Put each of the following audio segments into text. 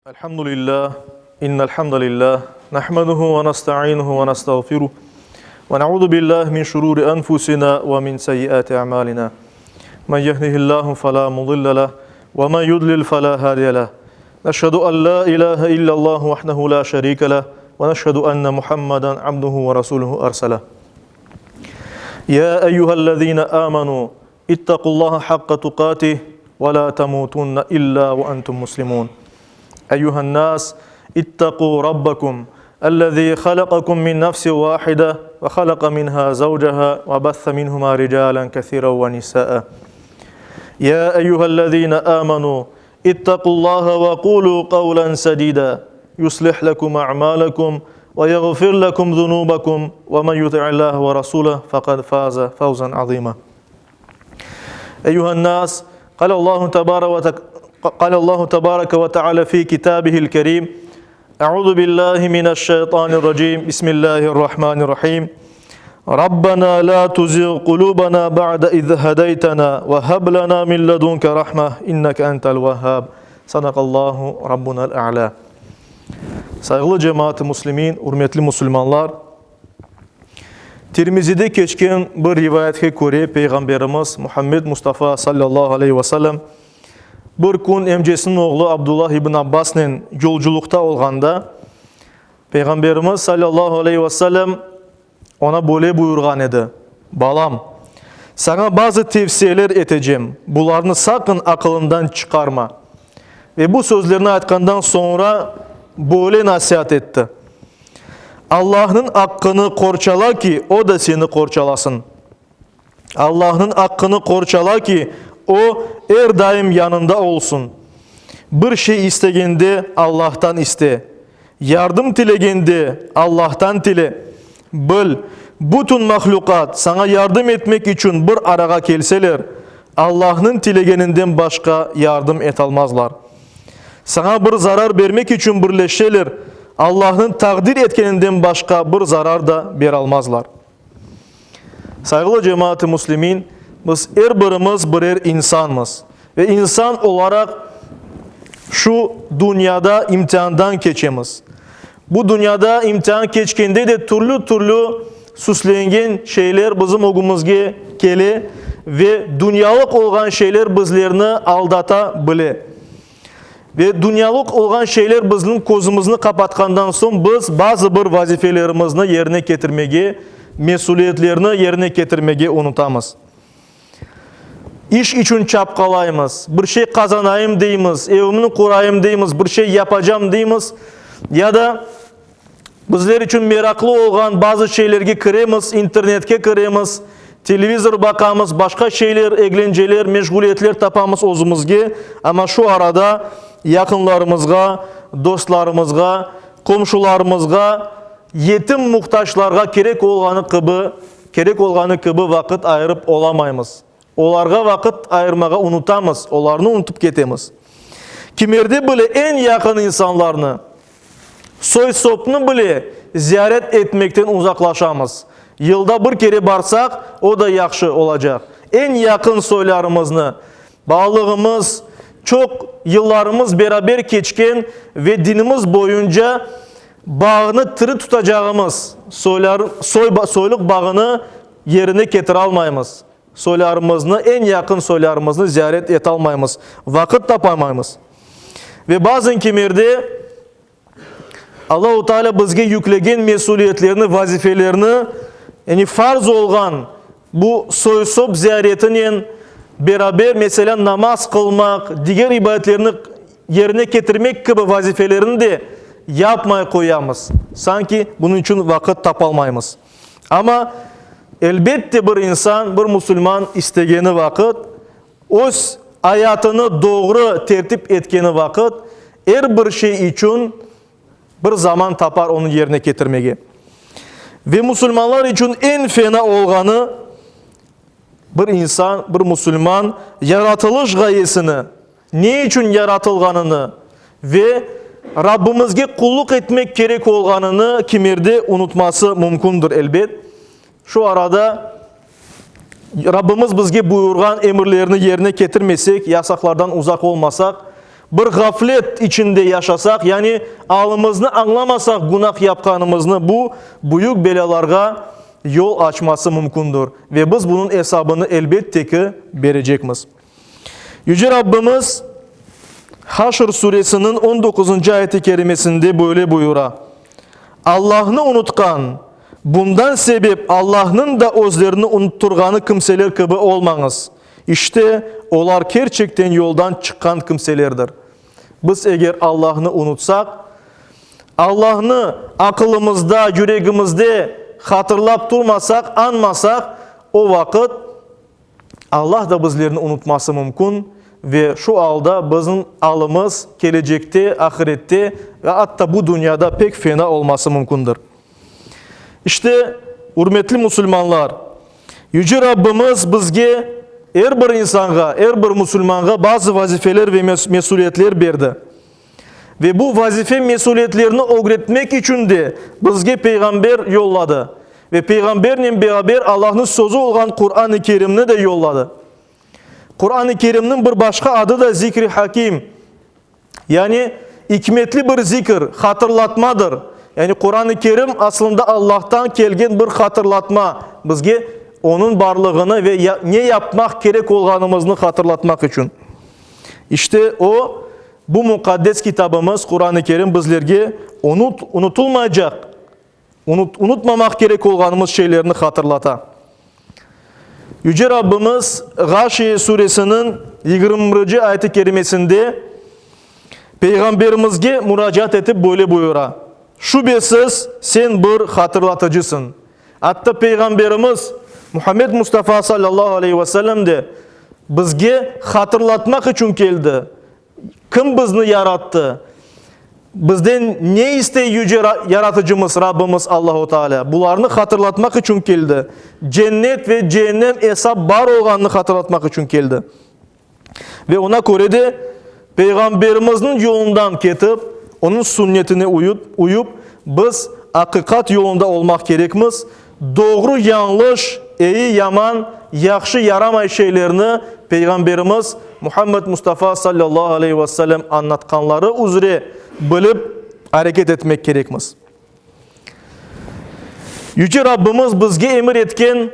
Elhamdülillah, innel hamdalillah, nahmaduhu ve nasta'inuhu ve nastağfiruh ve na'udhu billahi min şururi enfusina ve min seyyiati a'malina. Men yehdihillahu fela mudille leh ve men yudlil fela hadiye leh. Neşhedü en la ilahe illallah vahdehu la şerike leh ve neşhedü enne Muhammeden abduhu ve rasuluhu ersele. Ya eyyühellezine amenu ittaqullaha hakka tukatih ve la temutunne illa ve entum muslimun. أيها الناس اتقوا ربكم الذي خلقكم من نفس واحدة وخلق منها زوجها وبث منهما رجالا كثيرا ونساء يا أيها الذين آمنوا اتقوا الله وقولوا قولا سديدا يصلح لكم أعمالكم ويغفر لكم ذنوبكم ومن يطع الله ورسوله فقد فاز فوزا عظيما أيها الناس قال الله تبارك وتعالى في كتابه الكريم أعوذ بالله من الشيطان الرجيم بسم الله الرحمن الرحيم ربنا لا تزغ قلوبنا بعد إذ هديتنا وهب لنا من لدنك رحمة إنك أنت الوهاب صدق الله ربنا الأعلى. Saygılı cemaat-i muslimin, hürmetli Müslümanlar, Tirmizi'de geçen bir rivayetke göre Peygamberimiz Muhammed Mustafa sallallahu aleyhi ve sellem bir gün emcesinin oğlu Abdullah ibn Abbas'ın yolculukta olganda Peygamberimiz sallallahu aleyhi ve sellem ona böyle buyurgan edi. Balam, sana bazı tavsiyeler edeceğim. Bunlarını sakın akılından çıkarma. Ve bu sözlerini aytkandan sonra böyle nasihat etti. Allah'ın hakkını korçala ki o da seni korçalasın. Allah'ın hakkını korçala ki o her daim yanında olsun. Bir şey istegende Allah'tan iste. Yardım dilegende Allah'tan dile. Bil, bütün mahlukat sana yardım etmek için bir araya kelseler, Allah'ın dilegeninden başka yardım et almazlar. Sana bir zarar vermek için birleşseler, Allah'ın takdir etkeninden başka bir zarar da ver almazlar. Saygılı cemaat-i muslimin, biz her birimiz birer insanız. Ve insan olarak şu dünyada imtihandan geçemiz. Bu dünyada imtihan geçkende de türlü süslengen şeyler bizim ogumuzga kele ve dünyalık olan şeyler bizlerini aldatabilir. Ve dünyalık olan şeyler bizim gözümüzü kapatkandan sonra biz bazı bir vazifelerimizni yerine getirmege, mesuliyetlerini yerine getirmege unutamız. İş için çapkalayımız, bir şey kazanayım deyimiz, evimini kurayım deyimiz, bir şey yapacağım deyimiz ya da bizler için meraklı olan bazı şeylerge kiremiz, internetke kiremiz, televizor bakamız, başka şeyler, eğlenceler, meşguliyetler tapamız özümüzge ama şu arada yakınlarımızga, dostlarımızga, komşularımızga, yetim muhtaçlarga gerek olganı gibi vakit ayırıp olamayımız. Onlarga vakit ayırmaga unutamız, onlarını unutup ketemiz. Kimerde bile en yakın insanlarını, soy sopunu bile ziyaret etmekten uzaklaşamız. Yılda bir kere barsak o da yaxşı olacak. En yakın soylarımızını, bağlılığımız, çok yıllarımız beraber geçken ve dinimiz boyunca bağını tırı tutacağımız soyluk bağını yerine getir almayımız. Soylarımızını, en yakın soylarımızını ziyaret et almayımız. Vakit tapamayımız. Ve bazen kimerde Allah-u Teala bizge yüklegen mesuliyetlerini, vazifelerini, yani farz olgan bu soy-sop ziyaretinin beraber mesela namaz kılmak, diğer ibadetlerini yerine getirmek gibi vazifelerini de yapmaya koyamız. Sanki bunun için vakit tapalmayımız. Ama elbette bir insan, bir Müslüman istegeni vakit, öz hayatını doğru tertip etkeni vakit, her bir şey için bir zaman tapar onu yerine getirmeye. Ve Müslümanlar için en fena olganı bir insan, bir Müslüman yaratılış gayesini, ne için yaratılganını ve Rabbimizge kulluk etmek gerek olganını kimerde unutması mümkündür elbet. Şu arada Rabbimiz bizge buyurgan emirlerini yerine getirmesek, yasaklardan uzak olmasak, bir gaflet içinde yaşasak, yani alımızını anlamasak günah yapkanımızını, bu büyük belalarga yol açması mümkündür. Ve biz bunun hesabını elbette ki vereceğimiz. Yüce Rabbimiz Haşr suresinin 19. ayeti kerimesinde böyle buyura: Allah'ını unutkan, bundan sebep Allah'ın da özlerini unutturganı kimseler gibi olmanız. İşte onlar gerçekten yoldan çıkan kimselerdir. Biz eğer Allah'ını unutsak, Allah'ını akılımızda, yüreğimizde hatırlap durmasak, anmasak, o vakit Allah da bizlerini unutması mümkün ve şu halde bizim alımız gelecekte, ahirette ve hatta bu dünyada pek fena olması mümkündür. İşte hürmetli Müslümanlar, Yüce Rabbimiz bizge her bir insanga, her bir Müslümanga bazı vazifeler ve mesuliyetler verdi. Ve bu vazife mesuliyetlerini öğretmek için de bizge peygamber yolladı. Ve peygamberle beraber Allah'ın sözü olan Kur'an-ı Kerim'ni de yolladı. Kur'an-ı Kerim'nin bir başka adı da zikri hakim. Yani hikmetli bir zikir, hatırlatmadır. Yani Kur'an-ı Kerim aslında Allah'tan gelgen bir hatırlatma. Bizge onun varlığını ve ne yapmak gerek olganımızı hatırlatmak için. İşte o, bu mukaddes kitabımız Kur'an-ı Kerim bizlerge unutulmayacak, unutmamak gerek olganımız şeylerini hatırlata. Yüce Rabbimiz Gâşiye suresinin 20. ayet-i kerimesinde Peygamberimizge müracaat edip böyle buyura: Şüphesiz sen bir hatırlatıcısın. Hatta Peygamberimiz Muhammed Mustafa sallallahu aleyhi ve sellem de bizge hatırlatmak için geldi. Kim bizni yarattı? Bizden ne isteği yüce yaratıcımız Rabbimiz Allahu Teala? Bularını hatırlatmak için geldi. Cennet ve cehennem hesap var olganını hatırlatmak için geldi. Ve ona göre de Peygamberimizin yolundan ketip, onun sünnetine uyup, biz hakikat yolunda olmak gerekmiz. Doğru, yanlış, iyi, yaman, yaxşı, yaramay şeylerini Peygamberimiz Muhammed Mustafa sallallahu aleyhi ve sellem anlatkanları üzere bilip hareket etmek gerekmiz. Yüce Rabbimiz bizge emir etken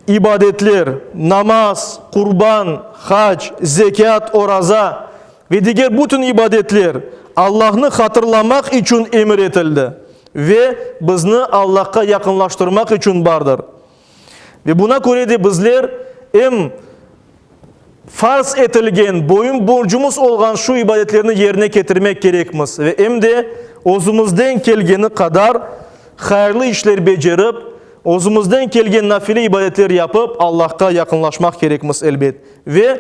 ibadetler, namaz, kurban, hac, zekat, oraza ve diğer bütün ibadetler Allah'ını hatırlamak için emir etildi. Ve bizni Allah'a yakınlaştırmak için vardır. Ve buna göre de bizler hem farz etilgen, boyun borcumuz olan şu ibadetlerini yerine getirmek gerekmiz. Ve hem de özümüzden gelgeni kadar hayırlı işler becerip, özümüzden gelgen nafile ibadetler yapıp Allah'a yakınlaşmak gerekmiz elbet. Ve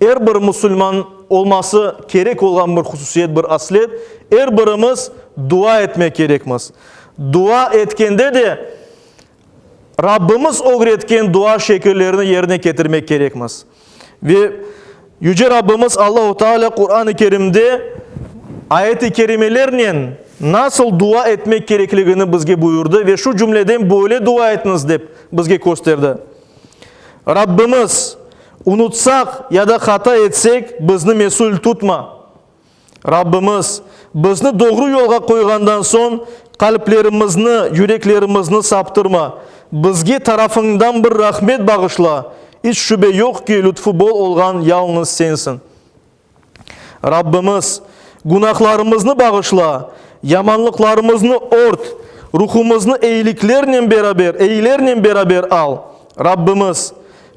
her bir Müslüman olması gerek olan bir hususiyet, bir aslet, her birimiz dua etmek gerekmiz. Dua etkende de Rabbimiz öğretken dua şekillerini yerine getirmek gerekmiz. Ve Yüce Rabbimiz Allahu Teala Kur'an-ı Kerim'de ayet-i kerimelerle nasıl dua etmek gerekliğini bizge buyurdu ve şu cümleden böyle dua etiniz deyip bizge gösterdi. Rabbimiz unutsak ya da hata etsek bizni mesul tutma. Rabbimiz bizni doğru yola koygandan son kalplerimizni, yüreklerimizni saptırma. Bizge tarafından bir rahmet bağışla. Hiç şüphe yok ki lütfu bol olgan yalnız sensin. Rabbimiz günahlarımızı bağışla, yamanlıklarımızı ört, ruhumuzni iyilerle beraber al. Rabbimiz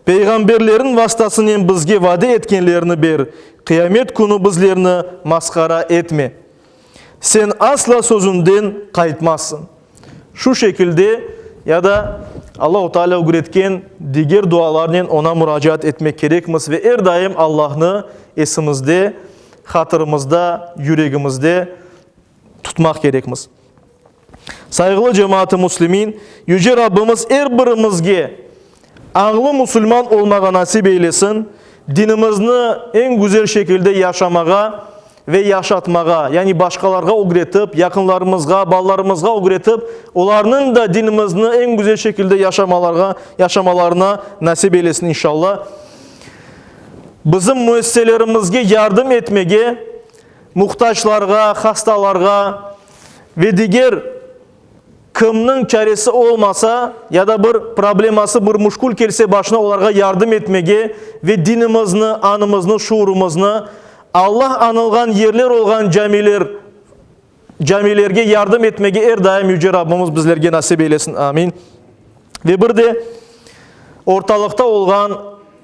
peygamberlerin vasıtasıyla bizge vade etkenlerini ber. Kıyamet günü bizlerini maskara etme. Sen asla sözünden kayıtmazsın. Şu şekilde ya da Allah-u Teala öğretken diğer dualarla ona müracaat etmek gerekmiz ve her daim Allah'ını esimizde, hatırımızda, yüreğimizde tutmak gerekmiz. Saygılı cemaat-i Müslümin, Yüce Rabbimiz her birimizge ağlı Müslüman olmağa nasip eylesin, dinimizni en güzel şekilde yaşamağa ve yaşatmağa, yani başkalarga öğretip, yakınlarımızga, ballarımızga öğretip, onların da dinimizni en güzel şekilde yaşamalarına nasip eylesin inşallah. bizim müesseselerimizge yardım etmege, muhtaçlarga, hastalarga ve diğer kimnin çaresi olmasa ya da bir probleması, bir muşkul kelse başına onlara yardım etmege ve dinimizni, anımızını, şuurumuzni Allah anılgan yerler olgan camilerge yardım etmege er daim Yüce Rabbimiz bizlerge nasip eylesin. Amin. Ve bir de ortalıkta olgan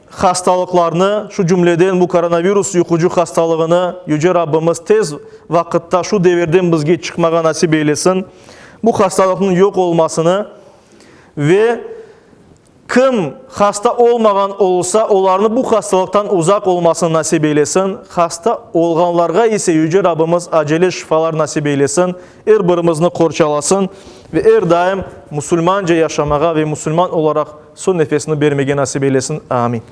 hastalıklarını, şu cümleden bu koronavirus yukucu hastalığını Yüce Rabbimiz tez vakitte şu devirden bizge çıkmaga nasip eylesin. Bu hastalığın yok olmasını ve kim hasta olmagan olsa onlarını bu hastalıktan uzak olmasını nasip eylesin. Hasta olganlarga ise Yüce Rabbimiz acele şifalar nasip eylesin. Birimizni korçalasın ve daim Müslümanca yaşamaga ve Müslüman olarak son nefesini vermege nasip eylesin. Amin.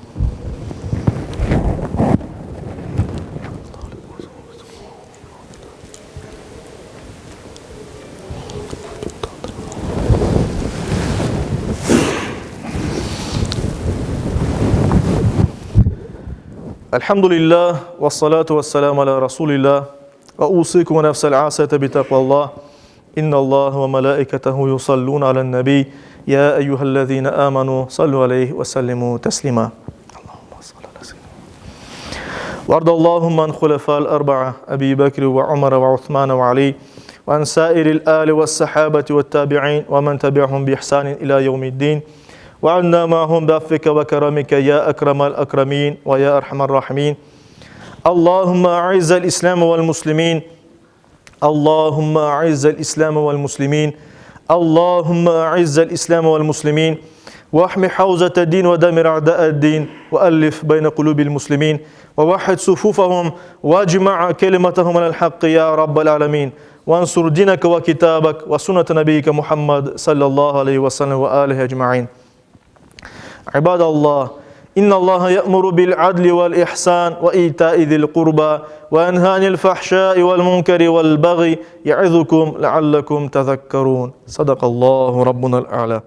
Elhamdülillah ve salatu ve selamu ala Resulillah ve usikum ve nefsel asete bi takvallah. İnna Allah ve melaiketehu yusallun alen nebi. Ya eyyühellezine amanu sallu aleyhi ve sellimu teslima. Allahümme salli ala seyyidina. Vardallahumma an khulafa'l arba'a Ebi Bekir ve Umar ve Uthman ve Ali ve an sairil ali ve sahabeti ve tabi'in ve men tabi'ahum bi ihsanin ila yevmiddin. وعنا معهم بعفوك وكرمك يا أكرم الأكرمين ويا أرحم الراحمين. اللهم أعز الإسلام والمسلمين. اللهم أعز الإسلام والمسلمين. اللهم أعز الإسلام والمسلمين واحمي حوزة الدين ودمر أعداء الدين وألف بين قلوب المسلمين ووحد صفوفهم واجمع كلمتهم على الحق يا رب العالمين وانصر دينك وكتابك وسنة نبيك محمد صلى الله عليه وسلم وآله أجمعين. عباد الله إن الله يأمر بالعدل والإحسان وإيتاء ذي القربى وينهى عن الفحشاء والمنكر والبغي يعظكم لعلكم تذكرون. صدق الله ربنا الأعلى.